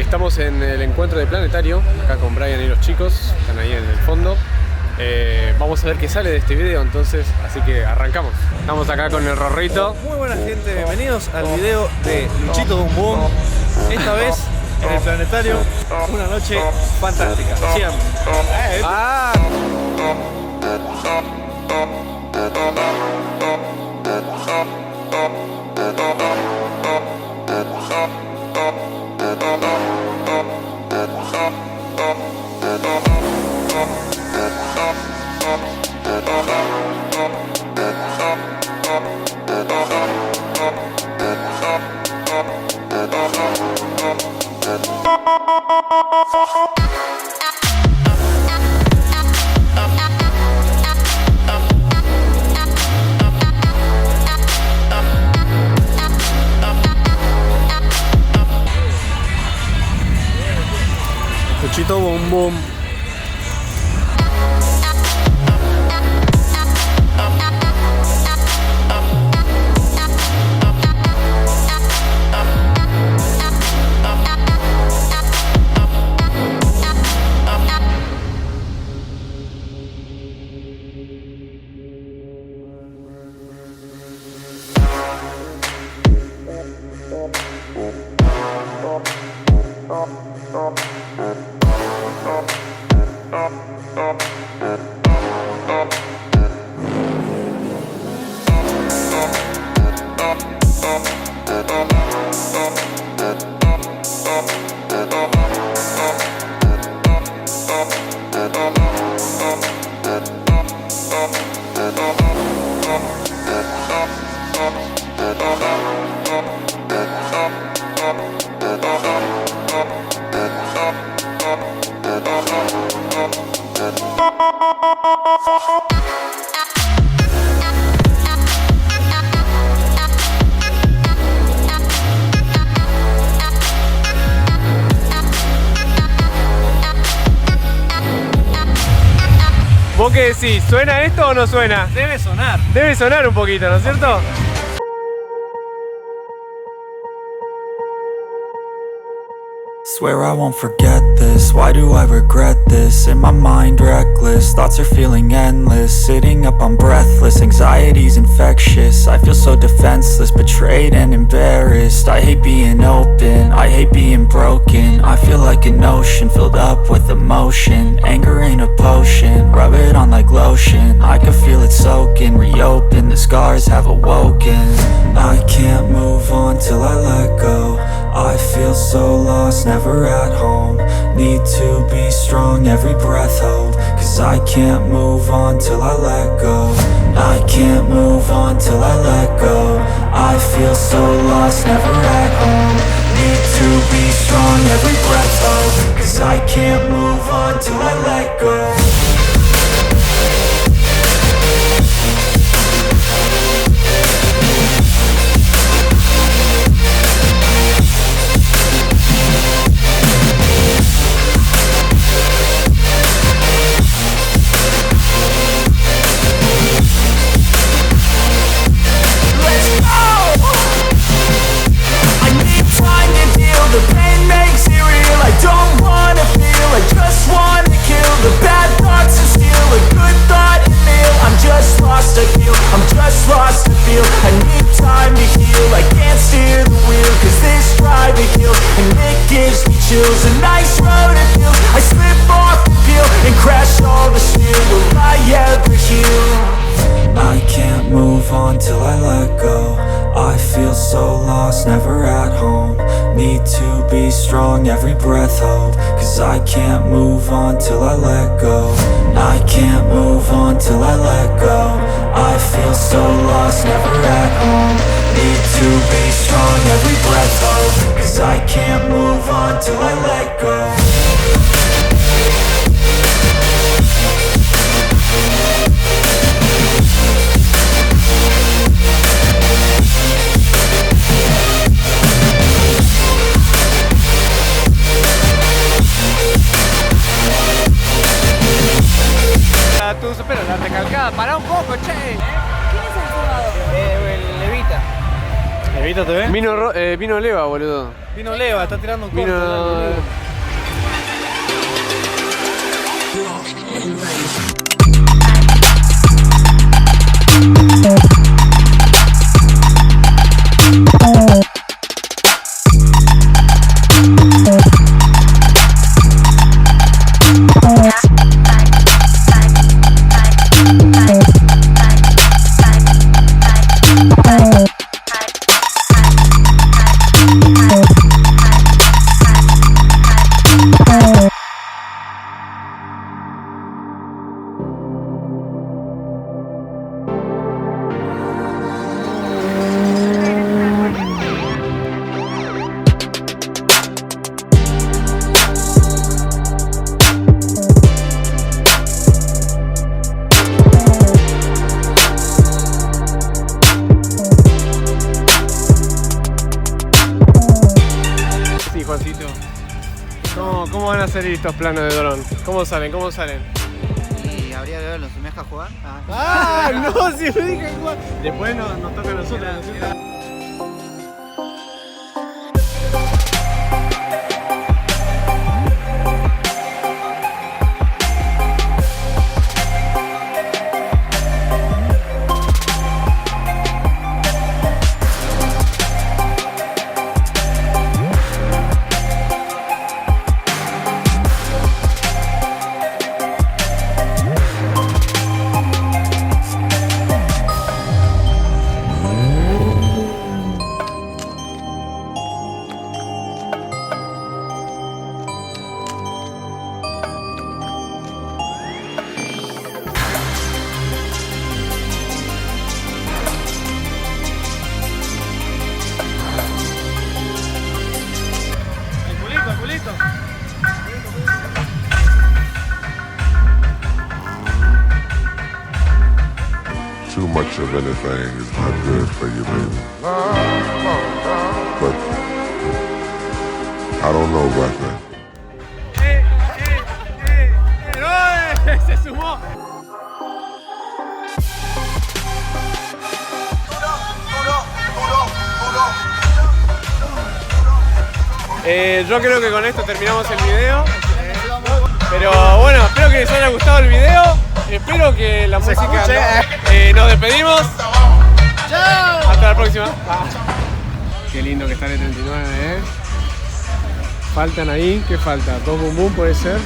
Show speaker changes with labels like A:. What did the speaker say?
A: Estamos en el encuentro de Planetario, acá con Brian y los chicos, están ahí en el fondo. Vamos a ver qué sale de este video entonces, así que arrancamos. Estamos acá con el Rorrito.
B: Muy buena gente, bienvenidos al video de Luchito Boom Boom. Esta vez en el Planetario, una noche fantástica. Siempre.
A: ¡Ah!
B: Luchito Boom Boom.
A: ¿Vos qué decís? ¿Suena esto o no suena?
B: Debe sonar.
A: Debe sonar un poquito, ¿no es cierto?
C: Swear I won't forget this, why do I regret this? In my mind reckless, thoughts are feeling endless. Sitting up I'm breathless, anxiety's infectious. I feel so defenseless, betrayed and embarrassed. I hate being open, I hate being broken. I feel like an ocean filled up with emotion. Anger ain't a potion, rub it on like lotion. I can feel it soaking, reopen, the scars have awoken. I can't move on till I let go. I feel so lost, never at home. Need to be strong, every breath hold. Cause I can't move on till I let go. I can't move on till I let go. I feel so lost, never at home. Need to be strong, every breath hold. Cause I can't move on till I let go. A nice road to feel. I slip off the peel and crash all the steel. Will I ever heal? I can't move on till I let go. I feel so lost, never at home. Need to be strong, every breath hold. Cause I can't move on till I let go. I can't move on till I let go. I feel so lost, never at home. Need to be strong, every breath hold. Cause I can't move on till I let go.
A: Pero la recalcada, pará un poco, che.
D: ¿Quién es el jugador?
B: El Levita. ¿Evita TV?
A: Vino leva, boludo.
B: Vino leva, está tirando un corto.
A: Vino... Juancito, ¿cómo van a salir estos planos de dron? ¿Cómo salen?
D: Y habría que verlo, ¿se me deja jugar?
A: ¡Ah! No, si me dejan jugar. Después nos toca a nosotros.
E: Too much of anything is not good for you, baby. But I don't know about that.
A: ¡Se sumó! Yo creo que con esto terminamos el video. Pero bueno, espero que les haya gustado el video. Espero que la música... nos despedimos. ¡Chao! Hasta la próxima. Qué lindo que está el 39, ¿eh? Faltan ahí, ¿qué falta? ¿Dos bum bum puede ser?